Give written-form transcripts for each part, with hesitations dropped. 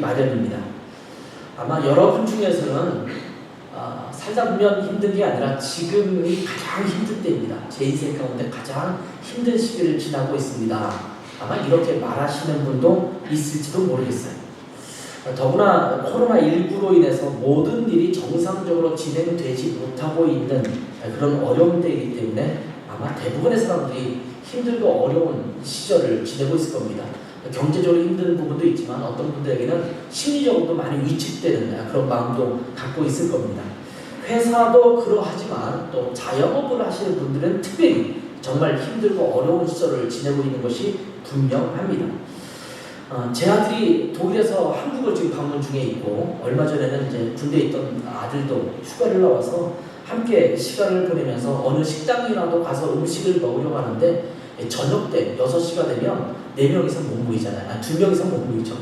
마련입니다. 아마 여러분 중에서는 살다 보면 힘든 게 아니라 지금이 가장 힘든 때입니다. 제 인생 가운데 가장 힘든 시기를 지나고 있습니다. 아마 이렇게 말하시는 분도 있을지도 모르겠어요. 더구나 코로나19로 인해서 모든 일이 정상적으로 진행되지 못하고 있는 그런 어려운 때이기 때문에 아마 대부분의 사람들이 힘들고 어려운 시절을 지내고 있을 겁니다. 경제적으로 힘든 부분도 있지만 어떤 분들에게는 심리적으로도 많이 위축되는 그런 마음도 갖고 있을 겁니다. 회사도 그러하지만 또 자영업을 하시는 분들은 특별히 정말 힘들고 어려운 시절을 지내고 있는 것이 분명합니다. 제 아들이 독일에서 한국을 지금 방문 중에 있고 얼마 전에는 이제 군대에 있던 아들도 휴가를 나와서 함께 시간을 보내면서 어느 식당이라도 가서 음식을 먹으려고 하는데 저녁 때 6시가 되면 4명 이상 못 모이잖아요. 2명 이상 못 모이죠.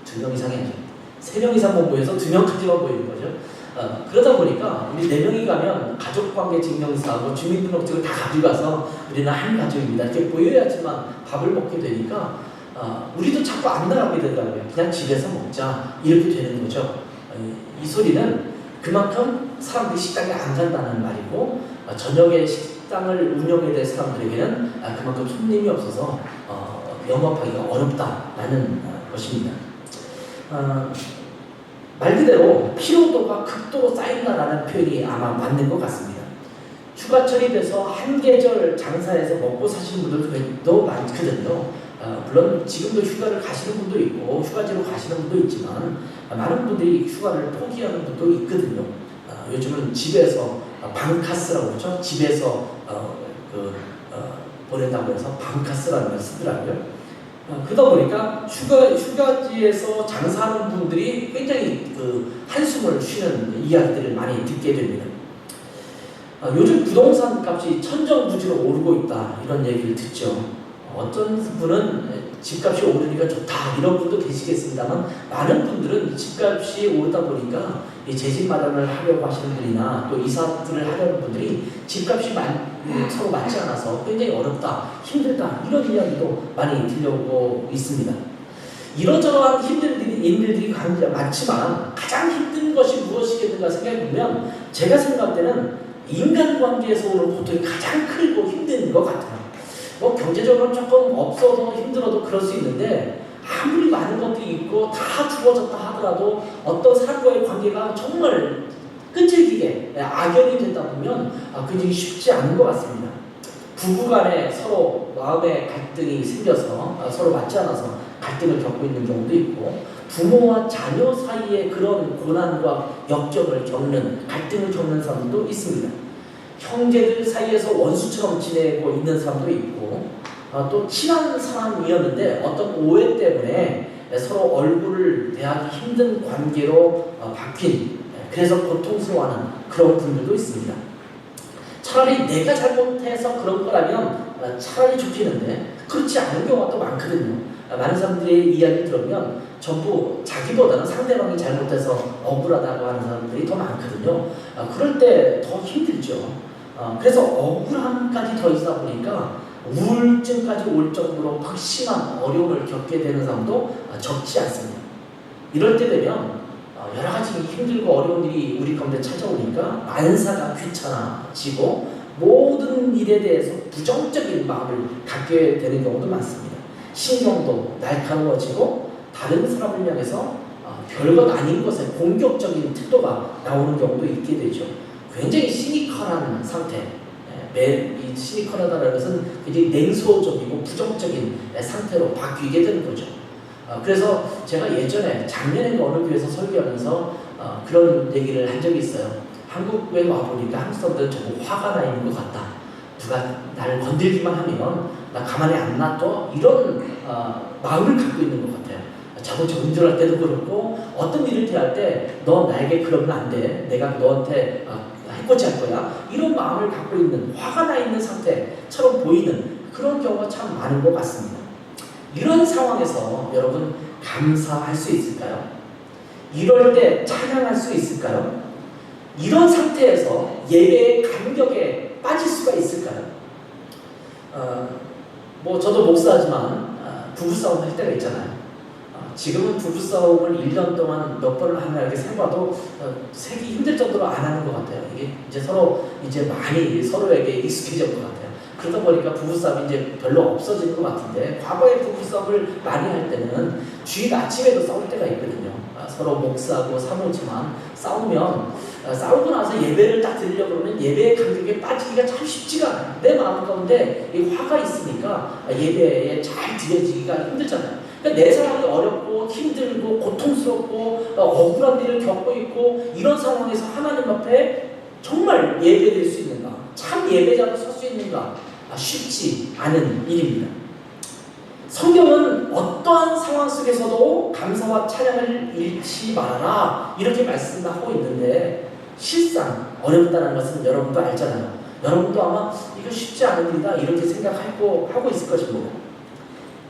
2명 이상이 아니죠. 3명 이상 못 모여서 2명까지만 모이는 거죠. 그러다 보니까 우리 4명이 가면 가족관계 증명서하고 주민등록증을 다 가져가서 우리는 한 가족입니다. 이렇게 보여야지만 밥을 먹게 되니까 우리도 자꾸 안 나가게 되더라고요. 그냥 집에서 먹자 이렇게 되는 거죠. 이 소리는 그만큼 사람들이 식당에 안 간다는 말이고 저녁에 식당을 운영해야 될 사람들에게는 그만큼 손님이 없어서 영업하기가 어렵다라는 것입니다. 말 그대로 피로도가 극도로 쌓인다라는 표현이 아마 맞는 것 같습니다. 휴가철이 돼서 한 계절 장사해서 먹고 사시는 분들도 많거든요. 물론 지금도 휴가를 가시는 분도 있고 휴가지로 가시는 분도 있지만 많은 분들이 휴가를 포기하는 분도 있거든요. 요즘은 집에서 방카스라고 그러죠. 집에서 보낸다고 해서 방카스라는 걸 쓰더라고요. 그러다 보니까 휴가지에서 장사하는 분들이 굉장히 한숨을 쉬는 이야기들을 많이 듣게 됩니다. 요즘 부동산 값이 천정부지로 오르고 있다 이런 얘기를 듣죠. 어떤 분은 집값이 오르니까 좋다 이런 분도 계시겠습니다만 많은 분들은 집값이 오르다 보니까 제 집 마련을 하려고 하시는 분이나 또 이사들을 하려는 분들이 집값이 서로 맞지 않아서 굉장히 어렵다 힘들다 이런 이야기도 많이 들려오고 있습니다. 이러저러한 일들이 많지만 가장 힘든 것이 무엇이겠는가 생각해보면 제가 생각할 때는 인간관계에서 오는 고통이 가장 크고 힘든 것 같아요. 경제적으로 조금 없어서 힘들어도 그럴 수 있는데 아무리 많은 것들이 있고 다 주어졌다 하더라도 어떤 사람과의 관계가 정말 끈질기게 악연이 되다 보면 굉장히 쉽지 않은 것 같습니다. 부부간에 서로 마음의 갈등이 생겨서 서로 맞지 않아서 갈등을 겪고 있는 경우도 있고 부모와 자녀 사이에 그런 고난과 역경을 겪는 갈등을 겪는 사람도 있습니다. 형제들 사이에서 원수처럼 지내고 있는 사람도 있고 또 친한 사람이었는데 어떤 오해 때문에 서로 얼굴을 대하기 힘든 관계로 바뀐 그래서 고통스러워하는 그런 분들도 있습니다. 차라리 내가 잘못해서 그런 거라면 차라리 좋겠는데 그렇지 않은 경우가 또 많거든요. 많은 사람들의 이야기 들으면 전부 자기보다는 상대방이 잘못해서 억울하다고 하는 사람들이 더 많거든요. 그럴 때 더 힘들죠. 그래서 억울함까지 더 있다 보니까 우울증까지 올 정도로 극심한 어려움을 겪게 되는 사람도 적지 않습니다. 이럴 때 되면 여러 가지 힘들고 어려운 일이 우리 가운데 찾아오니까 만사가 귀찮아지고 모든 일에 대해서 부정적인 마음을 갖게 되는 경우도 많습니다. 신경도 날카로워지고 다른 사람을 향해서 별것 아닌 것에 공격적인 태도가 나오는 경우도 있게 되죠. 굉장히 시니컬한 상태, 이 시니컬하다는 것은 굉장히 냉소적이고 부정적인 상태로 바뀌게 되는 거죠. 그래서 제가 예전에 작년에 어느 교회에서 설교하면서 그런 얘기를 한 적이 있어요. 한국에 와보니까 한국 사람들은 전부 화가 나 있는 것 같다. 누가 나를 건들기만 하면 나 가만히 안 놔둬 이런 마음을 갖고 있는 것 같아요. 자동차 운전할 때도 그렇고 어떤 일을 대할 때 너 나에게 그러면 안 돼. 내가 너한테 해코지 할 거야. 이런 마음을 갖고 있는 화가 나 있는 상태처럼 보이는 그런 경우가 참 많은 것 같습니다. 이런 상황에서 여러분 감사할 수 있을까요? 이럴 때 찬양할 수 있을까요? 이런 상태에서 예배의 감격에 빠질 수가 있을까요? 저도 목사지만 부부싸움 할 때가 있잖아요. 지금은 부부싸움을 1년 동안 몇 번을 하나 이렇게 세봐도 세기 힘들 정도로 안 하는 것 같아요. 이게 이제 서로 이제 많이 서로에게 익숙해진 것 같아요. 그러다 보니까 부부싸움이 이제 별로 없어지는 것 같은데, 과거에 부부싸움을 많이 할 때는 주일 아침에도 싸울 때가 있거든요. 서로 목사하고 사모지만 싸우고 나서 예배를 딱 드리려고 그러면 예배의 간격에 빠지기가 참 쉽지가 않아요. 내 마음 가운데 이 화가 있으니까 예배에 잘 드려지기가 힘들잖아요. 그러니까 내 상황이 어렵고 힘들고 고통스럽고 억울한 일을 겪고 있고, 이런 상황에서 하나님 앞에 정말 예배드릴 수 있는가, 참 예배자로 설 수 있는가, 쉽지 않은 일입니다. 성경은 어떠한 상황 속에서도 감사와 찬양을 잃지 말아라 이렇게 말씀하고 있는데, 실상 어렵다는 것은 여러분도 알잖아요. 여러분도 아마 이거 쉽지 않은 일이다 이렇게 생각하고 있을 것입니다.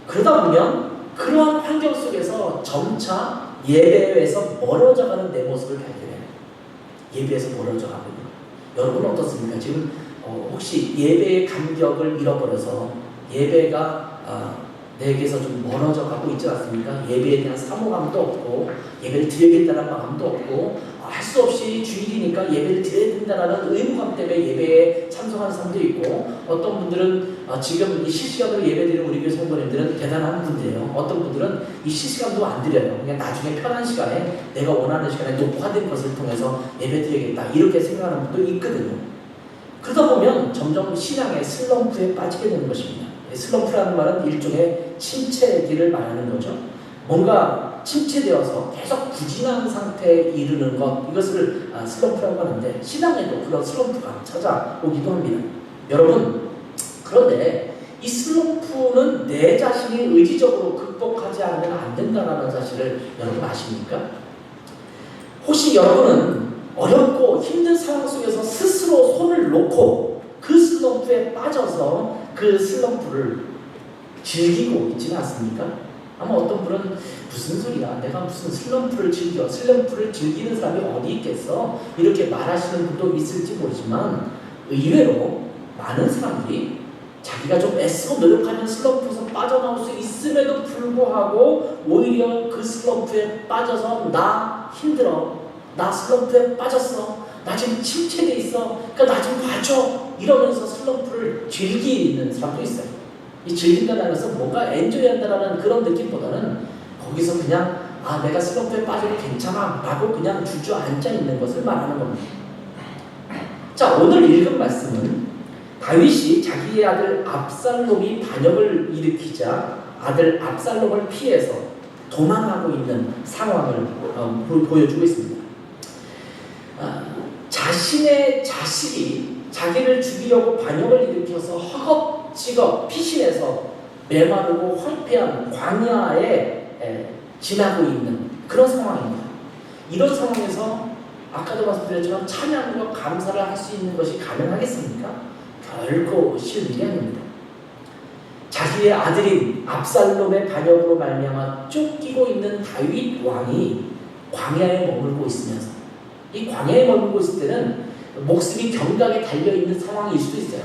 그러다 보면 그러한 환경 속에서 점차 예배에서 멀어져가는 내 모습을 발견해요. 예배에서 멀어져가거든요. 여러분은 어떻습니까? 지금 혹시 예배의 감격을 잃어버려서 예배가 내게서 좀 멀어져 가고 있지 않습니까? 예배에 대한 사모감도 없고, 예배를 드려야겠다는 마음도 없고, 할 수 없이 주일이니까 예배를 드려야 된다는 의무감 때문에 예배에 참석하는 사람도 있고, 어떤 분들은 지금 이 실시간으로 예배드리는 우리 교회 성도님들은 대단한 분들이에요. 어떤 분들은 이 실시간도 안 드려요. 그냥 나중에 편한 시간에 내가 원하는 시간에 녹화된 것을 통해서 예배드리겠다 이렇게 생각하는 분도 있거든요. 그러다 보면 점점 신앙의 슬럼프에 빠지게 되는 것입니다. 슬럼프라는 말은 일종의 침체기를 말하는 거죠. 뭔가 침체되어서 계속 부진한 상태에 이르는 것, 이것을 슬럼프라고 하는데, 신앙에도 그런 슬럼프가 찾아오기도 합니다. 여러분, 그런데 이 슬럼프는 내 자신이 의지적으로 극복하지 않으면 안 된다는 사실을 여러분 아십니까? 혹시 여러분은 어렵고 힘든 상황 속에서 스스로 손을 놓고 그 슬럼프에 빠져서 그 슬럼프를 즐기고 있지는 않습니까? 아마 어떤 분은 무슨 소리야, 내가 무슨 슬럼프를 즐기는 사람이 어디 있겠어? 이렇게 말하시는 분도 있을지 모르지만, 의외로 많은 사람들이 자기가 좀 애쓰고 노력하면 슬럼프에서 빠져나올 수 있음에도 불구하고 오히려 그 슬럼프에 빠져서 나 힘들어, 나 슬럼프에 빠졌어, 나 지금 침체돼 있어, 그러니까 나 좀 봐줘 이러면서 슬럼프를 즐기는 사람도 있어요. 이 즐긴다는 것은 뭔가 엔조이한다는 그런 느낌보다는 거기서 그냥 내가 슬럼프에 빠져도 괜찮아 라고 그냥 주저앉아 있는 것을 말하는 겁니다. 자, 오늘 읽은 말씀은 다윗이 자기의 아들 압살롬이 반역을 일으키자 아들 압살롬을 피해서 도망하고 있는 상황을 보여주고 있습니다. 자신의 자식이 자기를 죽이려고 반역을 일으켜서 허겁지겁 피신해서 메마르고 황폐한 광야에 지나고 있는 그런 상황입니다. 이런 상황에서 아까도 말씀드렸지만 찬양과 감사를 할 수 있는 것이 가능하겠습니까? 결코 쉬운 일이 아닙니다. 자기의 아들인 압살롬의 반역으로 말미암아 쫓기고 있는 다윗 왕이 광야에 머물고 있으면서, 이 광야에 머물고 있을 때는 목숨이 경각에 달려있는 상황일 수도 있어요.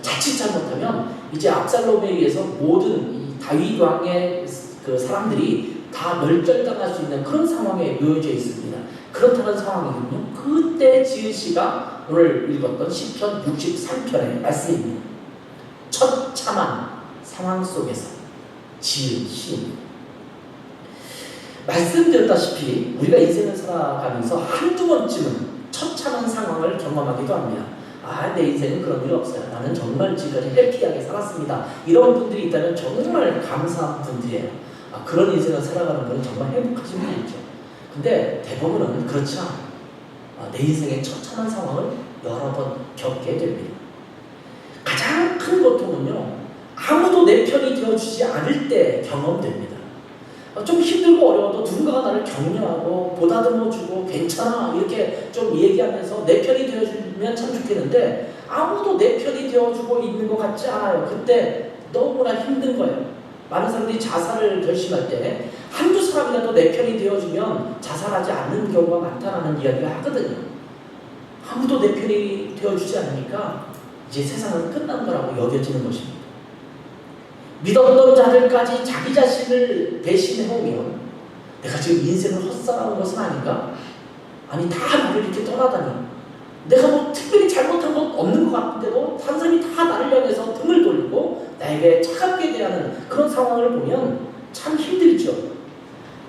자칫 잘못하면 이제 압살롬에 의해서 모든 이 다윗 왕의 그 사람들이 다 멸절당할 수 있는 그런 상황에 놓여져 있습니다. 그렇다는 상황이군요. 그때 지은 시가 오늘 읽었던 시편 63편의 말씀입니다. 처참한 상황 속에서 지은 시입니다. 말씀드렸다시피 우리가 인생을 살아가면서 한두 번쯤은 처참한 상황을 경험하기도 합니다. 내 인생은 그런 일 없어요. 나는 정말 지금까지 해피하게 살았습니다. 이런 분들이 있다면 정말 감사한 분들이에요. 그런 인생을 살아가는 분은 정말 행복하신 분이죠. 근데 대부분은 그렇지 않아요. 내 인생의 처참한 상황을 여러 번 겪게 됩니다. 가장 큰 고통은요, 아무도 내 편이 되어주지 않을 때 경험됩니다. 좀 힘들고 어려워도 누군가가 나를 격려하고 보다듬어주고 괜찮아 이렇게 좀 얘기하면서 내 편이 되어주면 참 좋겠는데, 아무도 내 편이 되어주고 있는 것 같지 않아요. 그때 너무나 힘든 거예요. 많은 사람들이 자살을 결심할 때 한두 사람이라도 내 편이 되어주면 자살하지 않는 경우가 많다는 이야기를 하거든요. 아무도 내 편이 되어주지 않으니까 이제 세상은 끝난 거라고 여겨지는 것입니다. 믿었던 자들까지 자기 자신을 배신해오면 내가 지금 인생을 헛살아온 것은 아닌가? 아니 다 나를 이렇게 떠나다니, 내가 뭐 특별히 잘못한 것 없는 것 같은데도 다른 사람이 다 나를 향해서 등을 돌리고 나에게 차갑게 대하는 그런 상황을 보면 참 힘들죠.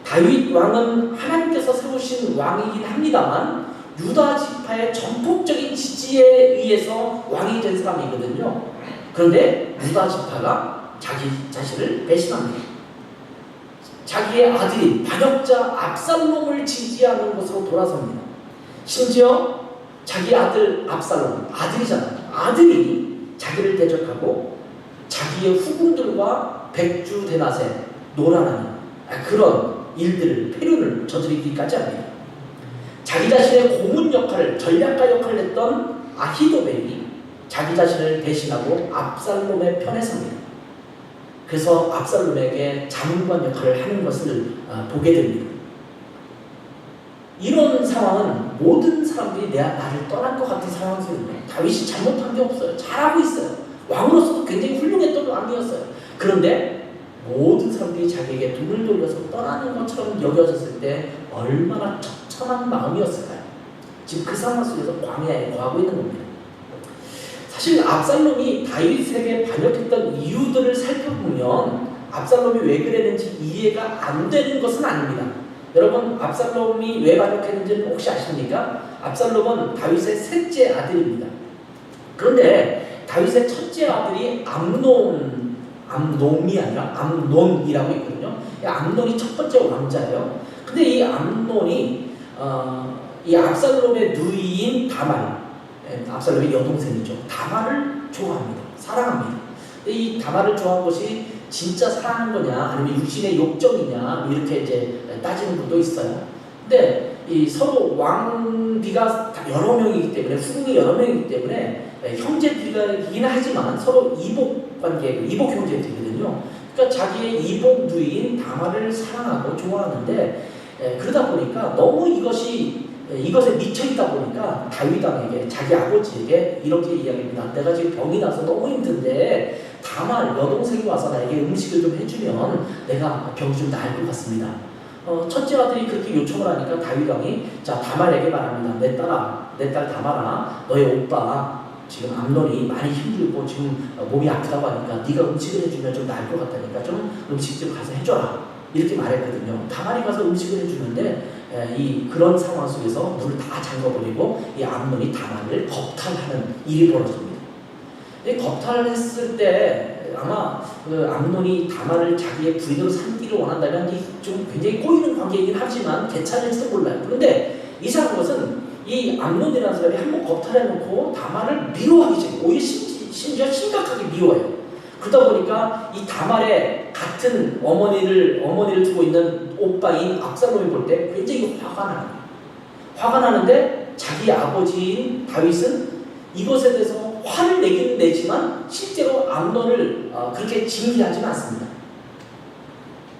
다윗 왕은 하나님께서 세우신 왕이긴 합니다만 유다 지파의 전폭적인 지지에 의해서 왕이 된 사람이거든요. 그런데 유다 지파가 자기 자신을 배신합니다. 자기의 아들인 반역자 압살롬을 지지하는 것으로 돌아섭니다. 심지어 자기 아들 압살롬, 아들이잖아요. 아들이 자기를 대적하고 자기의 후궁들과 백주대낮에 노란하는 그런 일들을, 패륜을 저지르기까지 합니다. 자기 자신의 고문 역할을, 전략가 역할을 했던 아히도벨이 자기 자신을 대신하고 압살롬의 편에 섭니다. 그래서 압살롬에게 자문관 역할을 하는 것을 보게 됩니다. 이런 상황은 모든 사람들이 나를 떠날 것 같은 상황이거든요. 다윗이 잘못한 게 없어요. 잘하고 있어요. 왕으로서도 굉장히 훌륭했던 왕이었어요. 그런데 모든 사람들이 자기에게 등을 돌려서 떠나는 것처럼 여겨졌을 때 얼마나 처참한 마음이었을까요? 지금 그 상황 속에서 광야에 거하고 있는 겁니다. 사실 압살롬이 다윗에게 반역했던 이유들을 살펴보면 압살롬이 왜 그랬는지 이해가 안 되는 것은 아닙니다. 여러분, 압살롬이 왜 반역했는지는 혹시 아십니까? 압살롬은 다윗의 셋째 아들입니다. 그런데 다윗의 첫째 아들이 암논이 아니라 암논이라고 있거든요. 암논이 첫 번째 왕자예요. 근데 이 암논이 이 압살롬의 누이인 다말, 압살롬의 여동생이죠. 다말을 좋아합니다. 사랑합니다. 이 다말을 좋아한 것이 진짜 사랑한 거냐, 아니면 육신의 욕정이냐, 이렇게 이제 따지는 분도 있어요. 근데 이 서로 왕비가 여러 명이기 때문에, 후궁이 여러 명이기 때문에 형제들이긴 하지만 서로 이복 관계, 이복 형제들이거든요. 그러니까 자기의 이복 누이인 다말을 사랑하고 좋아하는데, 그러다 보니까 너무 이것에 미쳐있다 보니까 다윗 왕에게, 자기 아버지에게 이렇게 이야기합니다. 내가 지금 병이 나서 너무 힘든데 다말 여동생이 와서 나에게 음식을 좀 해주면 내가 병이 좀 나을 것 같습니다. 첫째 아들이 그렇게 요청을 하니까 다윗 왕이 자, 다말에게 말합니다. 내 딸 다말아, 너의 오빠 지금 암논이 많이 힘들고 지금 몸이 아프다고 하니까 네가 음식을 해주면 좀 나을 것 같다니까 좀 음식 좀 가서 해줘라. 이렇게 말했거든요. 다말이 가서 음식을 해주는데 그런 상황 속에서 물을 다 잠궈버리고 이 암논이 다말을 겁탈하는 일이 벌어집니다. 이 겁탈을 했을 때 아마 그 암논이 다말을 자기의 부인으로 삼기를 원한다면 좀 굉장히 꼬이는 관계이긴 하지만 괜찮을지도 몰라요. 그런데 이상한 것은 이 암논이라는 사람이 한번 겁탈해놓고 다말을 미워하기 시작해요. 오히려 심지어 심각하게 미워해요. 그러다 보니까 이 다말의 같은 어머니를 두고 있는 오빠인 압살롬이 볼 때 굉장히 화가 나요. 화가 나는데 자기 아버지인 다윗은 이것에 대해서 화를 내기는 내지만 실제로 암논을 그렇게 징계하지는 않습니다.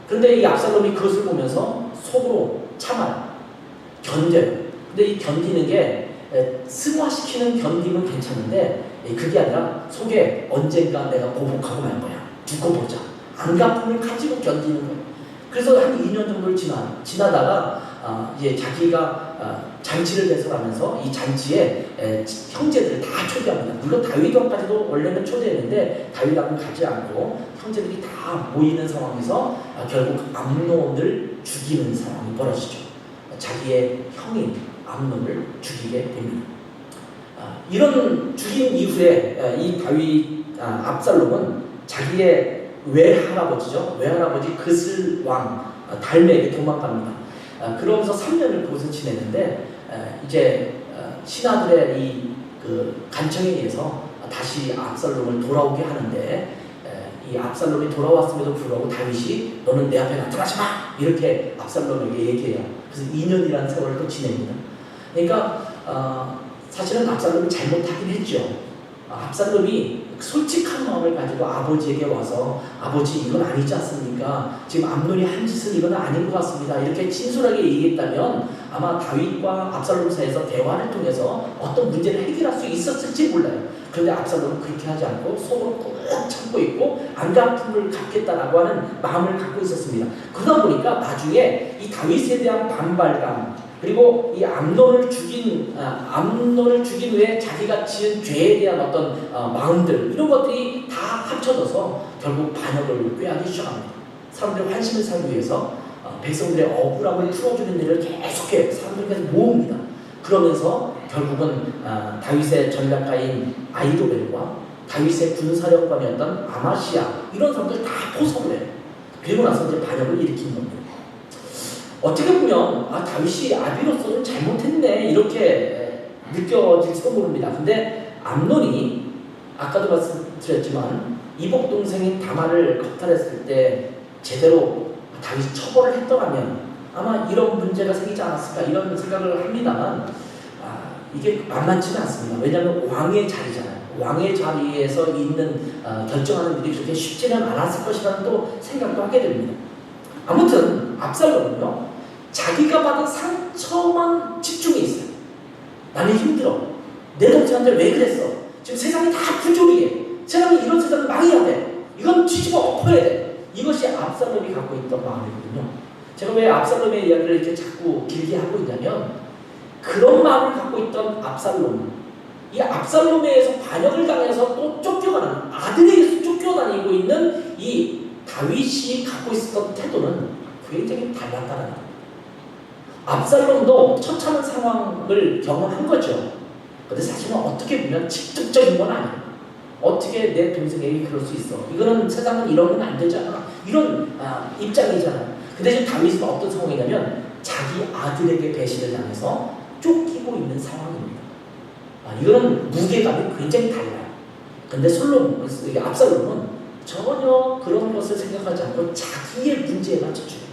그런데 이 압살롬이 그것을 보면서 속으로 참아요. 견뎌요. 근데 이 견디는 게 승화시키는 견디면 괜찮은데 그게 아니라 속에 언젠가 내가 보복하고 말 거야. 두고 보자. 안갚음을 가지고 견디는 거예요. 그래서 한 2년 정도를 지나다가 이제 자기가 잔치를 개설하면서 이 잔치에 형제들을 다 초대합니다. 물론 다윗 왕까지도 원래는 초대했는데 다윗 왕은 가지 않고 형제들이 다 모이는 상황에서 결국 암논을 죽이는 상황이 벌어지죠. 자기의 형인 암논을 죽이게 됩니다. 이런 죽인 이후에 이 다윗 압살롬은 자기의 외할아버지죠. 외할아버지 그슬 왕 달메에게 도망갑니다. 그러면서 3년을 그곳에 지냈는데 이제 신하들의 그 간청에 의해서 다시 압살롬을 돌아오게 하는데 이 압살롬이 돌아왔음에도 불구하고 다윗이 너는 내 앞에 나타나지 마! 이렇게 압살롬에게 얘기해요. 그래서 2년이라는 세월을 또 지냅니다. 그러니까 사실은 압살롬이 잘못하긴 했죠. 압살롬이 솔직한 마음을 가지고 아버지에게 와서 아버지 이건 아니지 않습니까? 지금 암논이 한 짓은 이건 아닌 것 같습니다. 이렇게 진솔하게 얘기했다면 아마 다윗과 압살롬 사이에서 대화를 통해서 어떤 문제를 해결할 수 있었을지 몰라요. 그런데 압살롬은 그렇게 하지 않고 속으로 꾹 참고 있고 안갚음을 갚겠다라고 하는 마음을 갖고 있었습니다. 그러다 보니까 나중에 이 다윗에 대한 반발감 그리고 이 암논을 죽인 후에 자기가 지은 죄에 대한 어떤 마음들 이런 것들이 다 합쳐져서 결국 반역을 꾀하기 시작합니다. 사람들의 환심을 사기 위해서 백성들의 억울함을 풀어주는 일을 계속해 사람들께서 모읍니다. 그러면서 결국은 다윗의 전략가인 아히도벨과 다윗의 군사령관이었던 아마시아 이런 사람들 다 포섭을 해요. 그리고 나서 이제 반역을 일으킨 겁니다. 어떻게 보면 다윗이 아비로서는 잘못했네 이렇게 느껴질지도 모릅니다. 근데 암논이 아까도 말씀드렸지만 이복 동생인 다말을 겁탈했을 때 제대로 다윗이 처벌을 했더라면 아마 이런 문제가 생기지 않았을까 이런 생각을 합니다만 이게 만만치는 않습니다. 왜냐하면 왕의 자리잖아요. 왕의 자리에서 있는 결정하는 일이 그렇게 쉽지는 않았을 것이라는 또 생각도 하게 됩니다. 아무튼 압살롬은요 자기가 받은 상처만 집중해 있어요. 나는 힘들어. 내 동생한테 왜 그랬어? 지금 세상이 다 부조리해. 세상이 이런 세상을 망해야 돼. 이건 뒤집어 엎어야 돼. 이것이 압살롬이 갖고 있던 마음이거든요. 제가 왜 압살롬의 이야기를 이렇게 자꾸 길게 하고 있냐면 그런 마음을 갖고 있던 압살롬 이 압살롬에 의해서 반역을 당해서 또 쫓겨가는 아들에게서 쫓겨다니고 있는 이 다윗이 갖고 있었던 태도는 굉장히 달랐다는 거예요. 압살롬도 처참한 상황을 경험한 거죠. 근데 사실은 어떻게 보면 직접적인 건 아니에요. 어떻게 내 동생에게 그럴 수 있어? 이거는 세상은 이러면 안 되잖아. 이런 입장이잖아요. 근데 지금 다윗은 어떤 상황이냐면 자기 아들에게 배신을 당해서 쫓기고 있는 상황입니다. 이거는 무게감이 굉장히 달라요. 근데 압살롬은 전혀 그런 것을 생각하지 않고 자기의 문제에만 집중해요.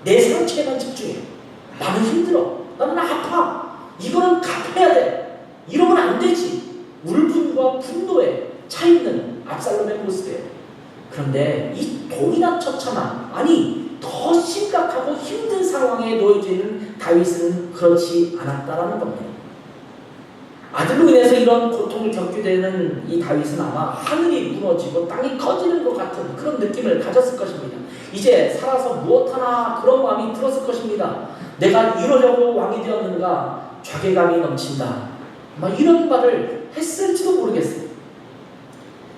내 상처에만 집중해요. 나는 힘들어. 나는 아파. 이거는 갚아야 돼. 이러면 안 되지. 울분과 분노에 차있는 압살롬의 모습이에요. 그런데 이 동일한 처참한 더 심각하고 힘든 상황에 놓여져 있는 다윗은 그렇지 않았다라는 겁니다. 아들로 인해서 이런 고통을 겪게 되는 이 다윗은 아마 하늘이 무너지고 땅이 커지는 것 같은 그런 느낌을 가졌을 것입니다. 이제 살아서 무엇하나 그런 마음이 들었을 것입니다. 내가 이러려고 왕이 되었는가 자괴감이 넘친다. 이런 말을 했을지도 모르겠어요.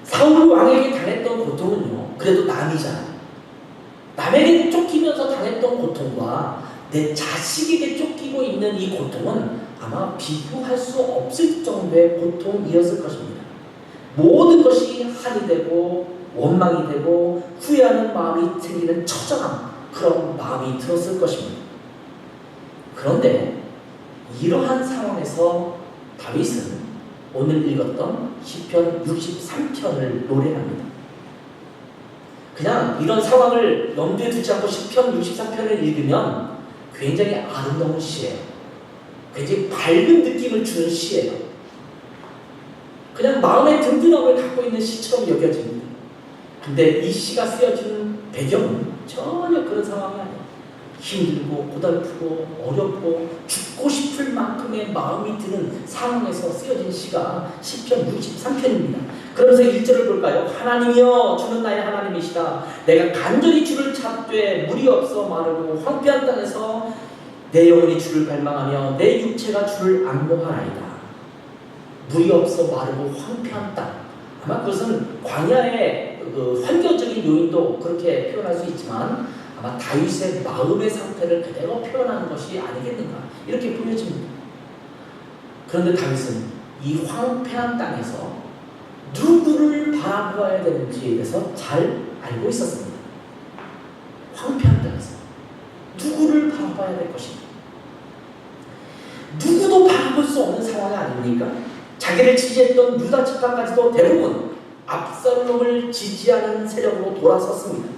사울 왕에게 당했던 고통은요 그래도 남이잖아요. 남에게 쫓기면서 당했던 고통과 내 자식에게 쫓기고 있는 이 고통은 아마 비교할 수 없을 정도의 고통이었을 것입니다. 모든 것이 한이 되고 원망이 되고 후회하는 마음이 생기는 처절한 그런 마음이 들었을 것입니다. 그런데 이러한 상황에서 다윗은 오늘 읽었던 시편 63편을 노래합니다. 그냥 이런 상황을 염두에 두지 않고 시편 63편을 읽으면 굉장히 아름다운 시예요. 굉장히 밝은 느낌을 주는 시예요. 그냥 마음의 든든함을 갖고 있는 시처럼 여겨집니다. 근데 이 시가 쓰여진 배경은 전혀 그런 상황이 아니에요. 힘들고 고달프고 어렵고 죽고 싶을 만큼의 마음이 드는 상황에서 쓰여진 시가 시편 63편입니다. 그러면서 1절을 볼까요? 하나님이여 주는 나의 하나님이시다. 내가 간절히 주를 찾되 물이 없어 마르고 황폐한 땅에서 내 영혼이 주를 갈망하며 내 육체가 주를 악모하나이다. 물이 없어 마르고 황폐한 땅. 아마 그것은 광야의 그 환경적인 요인도 그렇게 표현할 수 있지만 아마 다윗의 마음의 상태를 그대로 표현하는 것이 아니겠는가 이렇게 보여집니다. 그런데 다윗은 이 황폐한 땅에서 누구를 바라보아야 되는지에 대해서 잘 알고 있었습니다. 황폐한 땅에서 누구를 바라봐야 될 것인가. 누구도 바라볼 수 없는 상황이 아닙니까? 자기를 지지했던 유다 지파까지도 대부분 압살롬을 지지하는 세력으로 돌아섰습니다.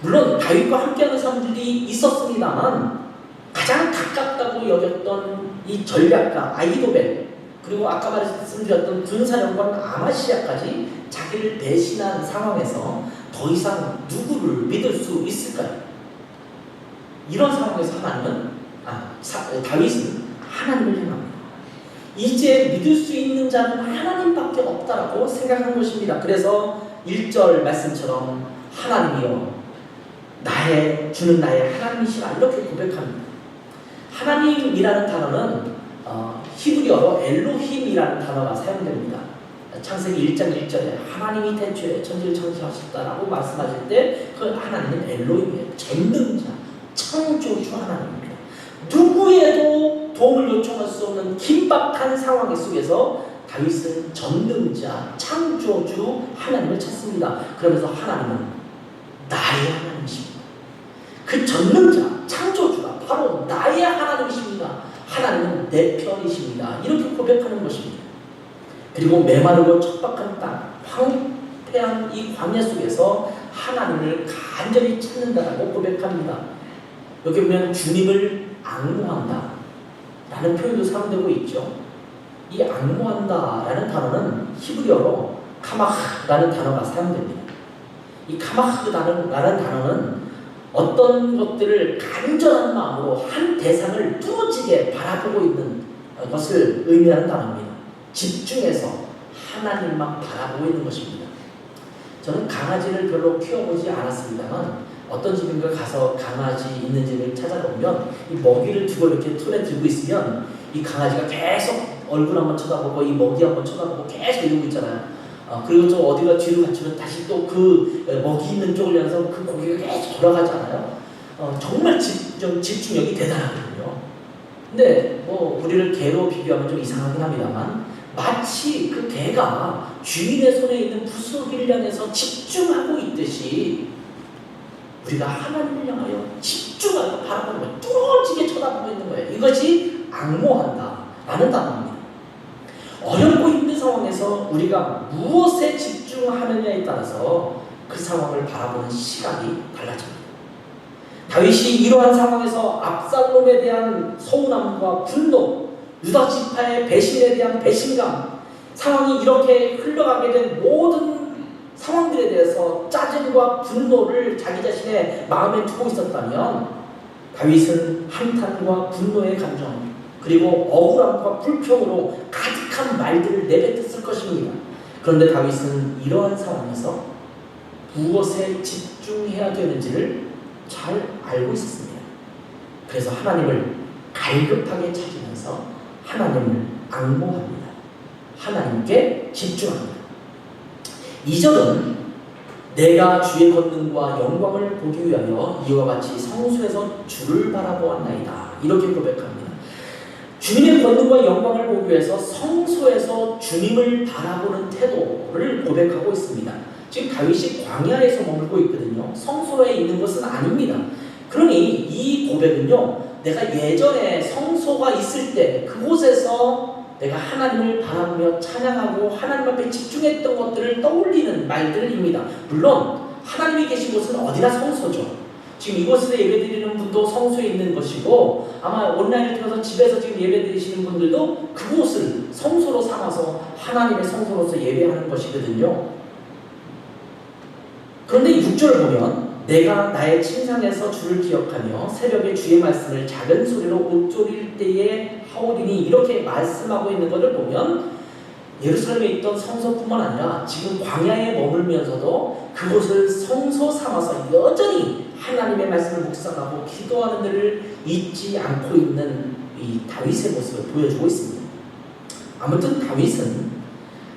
물론 다윗과 함께하는 사람들이 있었습니다만 가장 가깝다고 여겼던 이 전략가 아히도벨 그리고 아까 말씀드렸던 군사령관 아마시아까지 자기를 배신한 상황에서 더 이상 누구를 믿을 수 있을까요? 이런 상황에서 다윗은 하나님을 향합니다. 이제 믿을 수 있는 자는 하나님밖에 없다라고 생각한 것입니다. 그래서 1절 말씀처럼 하나님이여 주는 나의 하나님이시라 이렇게 고백합니다. 하나님이라는 단어는 히브리어로 엘로힘이라는 단어가 사용됩니다. 창세기 1장 1절에 하나님이 태초에 천지를 창조하셨다라고 말씀하실 때 그 하나님은 엘로힘이에요. 전능자, 창조주 하나님입니다. 누구에도 도움을 요청할 수 없는 긴박한 상황 속에서 다윗은 전능자, 창조주 하나님을 찾습니다. 그러면서 하나님은 나의 하나님이십니다. 그 전능자, 창조주가 바로 나의 하나님이십니다. 하나님은 내 편이십니다. 이렇게 고백하는 것입니다. 그리고 메마르고 척박한 땅, 황폐한 이 광야 속에서 하나님을 간절히 찾는다라고 고백합니다. 여기 보면 주님을 앙모한다 라는 표현도 사용되고 있죠. 이 앙모한다 라는 단어는 히브리어로 카마흐라는 단어가 사용됩니다. 이 카마흐라는 단어는 어떤 것들을 간절한 마음으로 한 대상을 뚫어지게 바라보고 있는 것을 의미하는 단어입니다. 집중해서 하나님만 바라보고 있는 것입니다. 저는 강아지를 별로 키워보지 않았습니다만 어떤 집인가 가서 강아지 있는 집을 찾아보면 이 먹이를 두고 이렇게 손에 들고 있으면 이 강아지가 계속 얼굴 한번 쳐다보고 이 먹이 한번 쳐다보고 계속 이러고 있잖아요. 그리고 저 어디가 뒤로 갖추면 다시 또 그 먹이 있는 쪽을 향해서 그 고기가 계속 돌아가잖아요. 정말 집중력이 대단하거든요. 근데 뭐 우리를 개로 비교하면 좀 이상하긴 합니다만 마치 그 개가 주인의 손에 있는 부스러기를 향해서 집중하고 있듯이 우리가 하나님을 향하여 집중하여 바라보는 거예요. 뚫어지게 쳐다보고 있는 거예요. 이것이 앙모한다 라는 단어입니다. 어렵고 힘든 상황에서 우리가 무엇에 집중하느냐에 따라서 그 상황을 바라보는 시각이 달라집니다. 다윗이 이러한 상황에서 압살롬에 대한 서운함과 분노, 유다 지파의 배신에 대한 배신감, 상황이 이렇게 흘러가게 된 모든 상황들에 대해서 짜증과 분노를 자기 자신의 마음에 두고 있었다면 다윗은 한탄과 분노의 감정 그리고 억울함과 불평으로 가득한 말들을 내뱉었을 것입니다. 그런데 다윗은 이러한 상황에서 무엇에 집중해야 되는지를 잘 알고 있었습니다. 그래서 하나님을 갈급하게 찾으면서 하나님을 앙모합니다. 하나님께 집중합니다. 2절은 내가 주의 권능과 영광을 보기 위하여 이와 같이 성소에서 주를 바라보았나이다. 이렇게 고백합니다. 주님의 권능과 영광을 보기 위해서 성소에서 주님을 바라보는 태도를 고백하고 있습니다. 지금 다윗이 광야에서 머물고 있거든요. 성소에 있는 것은 아닙니다. 그러니 이 고백은요, 내가 예전에 성소가 있을 때 그곳에서 내가 하나님을 바라보며 찬양하고 하나님 앞에 집중했던 것들을 떠올리는 말들입니다. 물론 하나님이 계신 곳은 어디나 성소죠. 지금 이곳에서 예배드리는 분도 성소에 있는 것이고 아마 온라인을 통해서 집에서 지금 예배드리시는 분들도 그곳을 성소로 삼아서 하나님의 성소로서 예배하는 것이거든요. 그런데 6절을 보면 내가 나의 침상에서 주를 기억하며 새벽에 주의 말씀을 작은 소리로 읊조릴 때에 하오리니 이렇게 말씀하고 있는 것을 보면 예루살렘에 있던 성소뿐만 아니라 지금 광야에 머물면서도 그곳을 성소 삼아서 여전히 하나님의 말씀을 묵상하고 기도하는 일을 잊지 않고 있는 이 다윗의 모습을 보여주고 있습니다. 아무튼 다윗은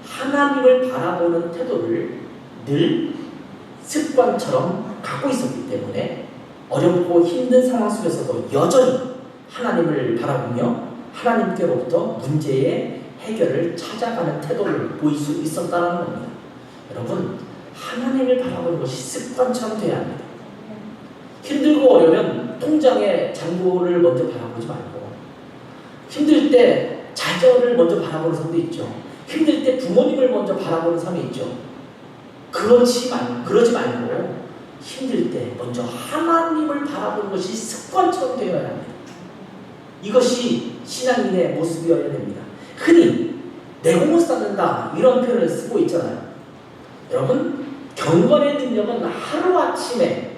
하나님을 바라보는 태도를 늘 습관처럼 갖고 있었기 때문에 어렵고 힘든 상황 속에서도 여전히 하나님을 바라보며 하나님께로부터 문제의 해결을 찾아가는 태도를 보일 수 있었다는 겁니다. 여러분, 하나님을 바라보는 것이 습관처럼 되어야 합니다. 힘들고 어려우면 통장의 잔고를 먼저 바라보지 말고 힘들 때 자녀를 먼저 바라보는 사람도 있죠. 힘들 때 부모님을 먼저 바라보는 사람이 있죠. 그러지 말고 힘들 때 먼저 하나님을 바라보는 것이 습관처럼 되어야 합니다. 이것이 신앙인의 모습이어야 됩니다. 흔히 내공을 쌓는다 이런 표현을 쓰고 있잖아요. 여러분, 경건의 능력은 하루아침에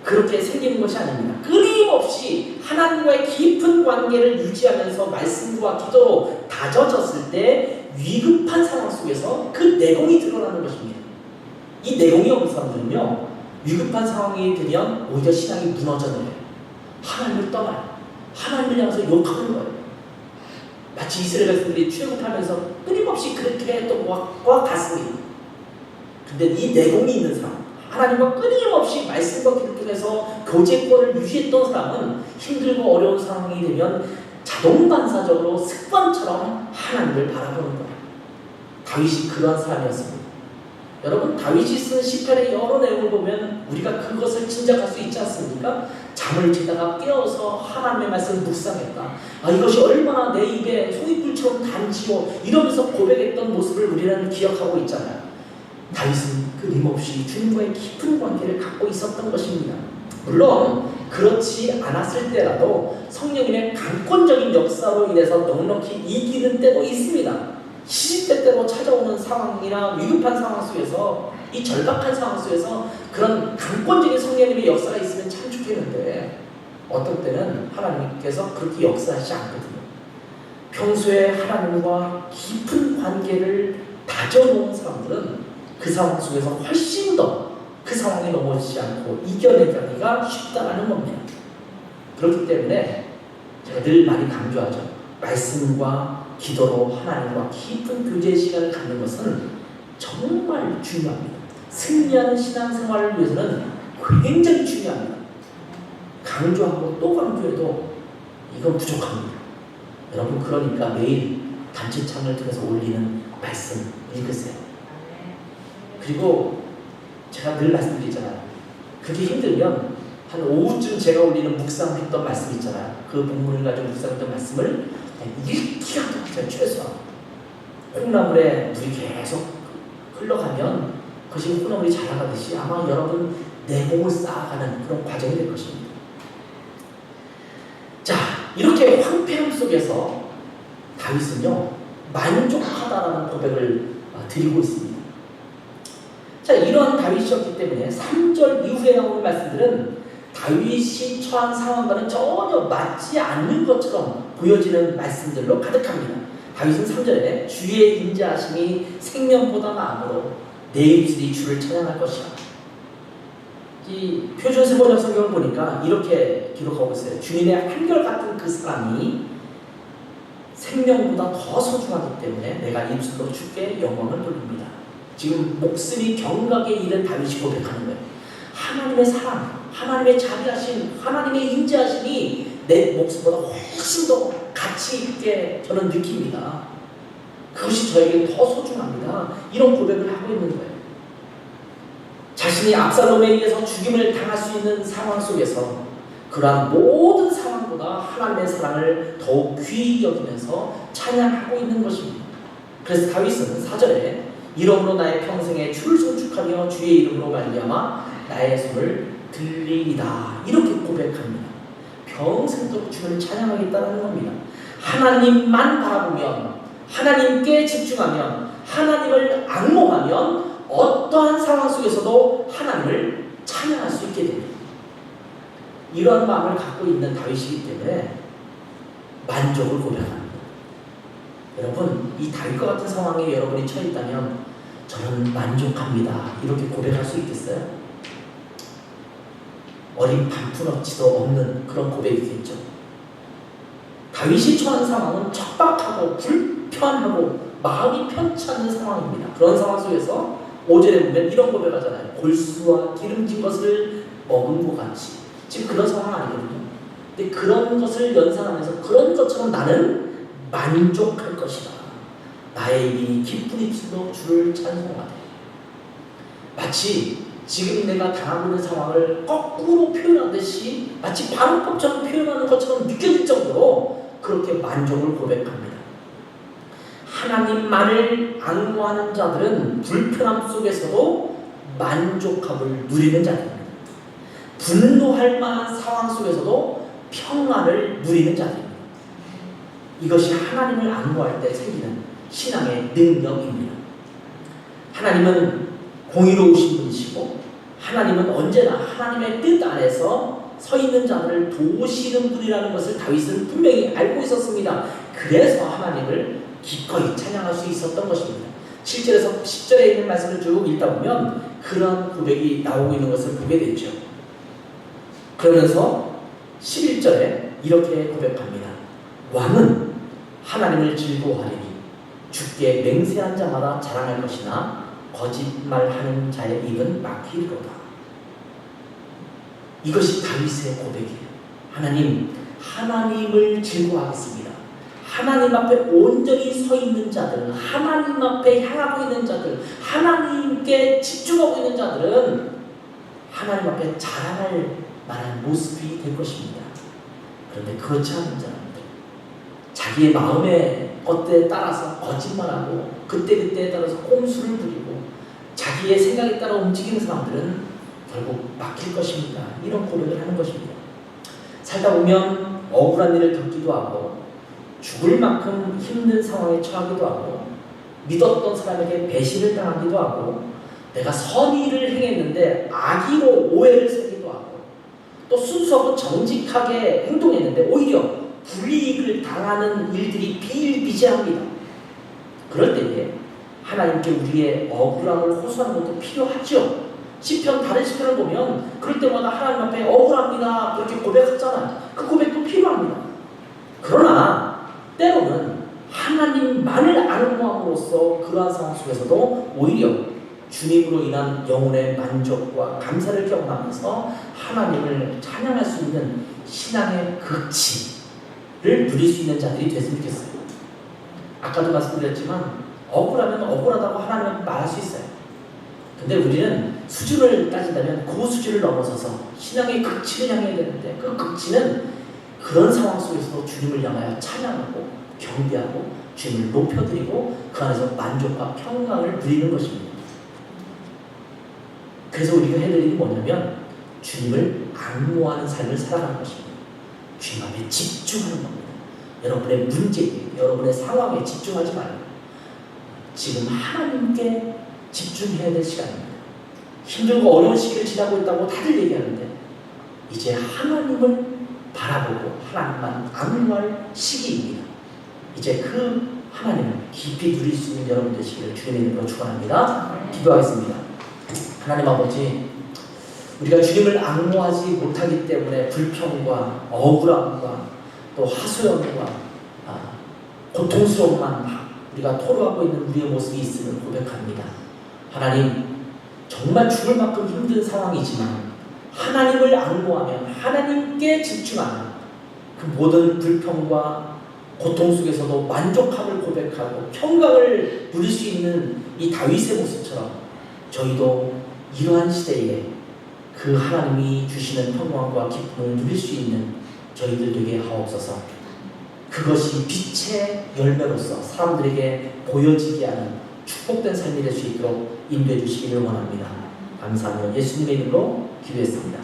그렇게 생기는 것이 아닙니다. 끊임없이 하나님과의 깊은 관계를 유지하면서 말씀과 기도로 다져졌을 때 위급한 상황 속에서 그 내공이 드러나는 것입니다. 이 내공이 없는 사람들은요, 위급한 상황이 되면 오히려 신앙이 무너져내요. 하나님을 떠나요. 하나님을 향해서 욕하는 거예요. 마치 이스라엘 백성들이 출애굽하면서 끊임없이 그렇게 했던 것과 같습니다. 근데 이 내공이 있는 사람, 하나님과 끊임없이 말씀과 기도 통해서 교제권을 유지했던 사람은 힘들고 어려운 상황이 되면 자동 반사적으로 습관처럼 하나님을 바라보는 거예요. 다윗이 그런 사람이었습니다. 여러분, 다윗이 쓴 시편의 여러 내용을 보면 우리가 그것을 짐작할 수 있지 않습니까? 잠을 자다가 깨어서 하나님의 말씀을 묵상했다. 이것이 얼마나 내 입에 송이불처럼 단지요, 이러면서 고백했던 모습을 우리는 기억하고 있잖아요. 다윗은 끊임없이 주님과의 깊은 관계를 갖고 있었던 것입니다. 물론 그렇지 않았을 때라도 성령님의 강권적인 역사로 인해서 넉넉히 이기는 때도 있습니다. 시시때때로 찾아오는 상황이나 위급한 상황 속에서, 이 절박한 상황 속에서 그런 강권적인 성령님의 역사가 있으면 참 좋겠는데 어떤 때는 하나님께서 그렇게 역사하지 않거든요. 평소에 하나님과 깊은 관계를 다져놓은 사람들은 그 상황 속에서 훨씬 더 그 상황에 넘어지지 않고 이겨내기가 쉽다라는 겁니다. 그렇기 때문에 제가 늘 많이 강조하죠. 말씀과 기도로 하나님과 깊은 교제 시간을 갖는 것은 정말 중요합니다. 승리하는 신앙생활을 위해서는 굉장히 중요합니다. 강조하고 또 강조해도 이건 부족합니다. 여러분, 그러니까 매일 단체창을 통해서 올리는 말씀 읽으세요. 그리고 제가 늘 말씀드리잖아요. 그게 힘들면 한 오후쯤 제가 올리는 묵상했던 말씀 있잖아요. 그 본문을 가지고 묵상했던 말씀을 읽기라도 하세요. 최소한 콩나물에 물이 계속 흘러가면 그것이 콩나물이 자라가듯이 아마 여러분 내공을 쌓아가는 그런 과정이 될 것입니다. 자, 이렇게 황폐함 속에서 다윗은요, 만족하다라는 고백을 드리고 있습니다. 자, 이러한 다윗이었기 때문에 3절 이후에 나오는 말씀들은 다윗이 처한 상황과는 전혀 맞지 않는 것처럼 보여지는 말씀들로 가득합니다. 다윗은 3절에 주의 인자하심이 생명보다 나으므로 내 입술이 주를 찬양할 것이야. 이 표준 세번역 성경을 보니까 이렇게 기록하고 있어요. 주님의 한결같은 그 사랑이 생명보다 더 소중하기 때문에 내가 입술로 주께 영광을 돌립니다. 지금 목숨이 경각에 이른 다윗이 고백하는 거예요. 하나님의 사랑, 하나님의 자비하심, 하나님의 인자하심이 내 목숨보다 훨씬 더 가치 있게 저는 느낍니다. 그것이 저에게 더 소중합니다. 이런 고백을 하고 있는 거예요. 자신이 압살롬에 의해서 죽임을 당할 수 있는 상황 속에서 그러한 모든 상황보다 하나님의 사랑을 더욱 귀히 여기면서 찬양하고 있는 것입니다. 그래서 다윗은 4절에 이러므로 나의 평생에 주를 송축하며 주의 이름으로 말미암아 나의 손을 들리이다, 이렇게 고백합니다. 평생도록 주를 찬양하겠다는 겁니다. 하나님만 바라보면, 하나님께 집중하면, 하나님을 앙모하면 어떠한 상황 속에서도 하나님을 찬양할 수 있게 됩니다. 이러한 마음을 갖고 있는 다윗이기 때문에 만족을 고백합니다. 여러분, 이 다윗과 같은 상황에 여러분이 처해 있다면 저는 만족합니다, 이렇게 고백할 수 있겠어요? 어린 반푼어치도 없는 그런 고백이겠죠. 다윗이 처한 상황은 척박하고 불편하고 마음이 편치 않는 상황입니다. 그런 상황 속에서 5절에 보면 이런 고백하잖아요. 골수와 기름진 것을 먹은 것 같이. 지금 그런 상황 아니거든요. 근데 그런 것을 연상하면서 그런 것처럼 나는 만족할 것이다. 나의 입이 기쁜 입술로 주를 찬송하되. 마치 지금 내가 당하고 있는 상황을 거꾸로 표현하듯이 마치 반응법처럼 표현하는 것처럼 느껴질 정도로 그렇게 만족을 고백합니다. 하나님만을 앙모하는 자들은 불편함 속에서도 만족함을 누리는 자들입니다. 분노할 만한 상황 속에서도 평안을 누리는 자들입니다. 이것이 하나님을 앙모할 때 생기는 신앙의 능력입니다. 하나님은 공의로우신 분이시고 하나님은 언제나 하나님의 뜻 안에서 서 있는 자들을 도우시는 분이라는 것을 다윗은 분명히 알고 있었습니다. 그래서 하나님을 기꺼이 찬양할 수 있었던 것입니다. 7절에서 10절에 있는 말씀을 쭉 읽다 보면 그런 고백이 나오고 있는 것을 보게 되죠. 그러면서 11절에 이렇게 고백합니다. 왕은 하나님을 즐거워하리니 주께 맹세한 자마다 자랑할 것이나 거짓말하는 자의 입은 막히리로다. 이것이 다윗의 고백이에요. 하나님을 즐거워하겠습니다. 하나님 앞에 온전히 서 있는 자들, 하나님 앞에 향하고 있는 자들, 하나님께 집중하고 있는 자들은 하나님 앞에 자랑할 만한 모습이 될 것입니다. 그런데 그렇지 않은 사람들, 자기의 마음의 것들에 따라서 거짓말하고 그때그때에 따라서 꼼수를 부리고 자기의 생각에 따라 움직이는 사람들은 결국 막힐 것입니다. 이런 고백을 하는 것입니다. 살다 보면 억울한 일을 겪기도 하고 죽을 만큼 힘든 상황에 처하기도 하고 믿었던 사람에게 배신을 당하기도 하고 내가 선의를 행했는데 악의로 오해를 사기도 하고 또 순수하고 정직하게 행동했는데 오히려 불이익을 당하는 일들이 비일비재합니다. 그럴 때에 하나님께 우리의 억울함을 호소하는 것도 필요하죠. 다른 시편을 보면 그럴 때마다 하나님 앞에 억울합니다 그렇게 고백하잖아요. 그 고백도 필요합니다. 그러나 때로는 하나님만을 앙모함으로써 그러한 상황 속에서도 오히려 주님으로 인한 영혼의 만족과 감사를 경험하면서 하나님을 찬양할 수 있는 신앙의 극치를 누릴 수 있는 자들이 됐으면 좋겠어요. 아까도 말씀드렸지만 억울하면 억울하다고 하나님은 말할 수 있어요. 근데 우리는 수준을 따진다면 그 수준을 넘어서서 신앙의 극치를 향해야 되는데 그 극치는 그런 상황 속에서도 주님을 향하여 찬양하고 경배하고 주님을 높여드리고 그 안에서 만족과 평강을 누리는 것입니다. 그래서 우리가 해야 될 일이 뭐냐면 주님을 앙모하는 삶을 살아가는 것입니다. 주님 앞에 집중하는 겁니다. 여러분의 문제, 여러분의 상황에 집중하지 말고 지금 하나님께 집중해야 될 시간입니다. 힘들고 어려운 시기를 지나고 있다고 다들 얘기하는데 이제 하나님을 바라보고 하나님만 앙모할 시기입니다. 이제 그 하나님을 깊이 누릴 수 있는 여러분 되시기를 주님의 이름으로 축원합니다. 기도하겠습니다. 하나님 아버지, 우리가 주님을 앙모하지 못하기 때문에 불평과 억울함과 또 하소연과 고통스러움만 우리가 토로하고 있는 우리의 모습이 있음을 고백합니다. 하나님, 정말 죽을 만큼 힘든 상황이지만 하나님을 앙모하면 하나님께 집중하는 그 모든 불평과 고통 속에서도 만족함을 고백하고 평강을 누릴 수 있는 이 다윗의 모습처럼 저희도 이러한 시대에 그 하나님이 주시는 평강과 기쁨을 누릴 수 있는 저희들 되게 하옵소서. 그것이 빛의 열매로서 사람들에게 보여지게 하는 축복된 삶이 될 수 있도록 인도해 주시기를 원합니다. 감사하며 예수님의 이름으로 기도했습니다.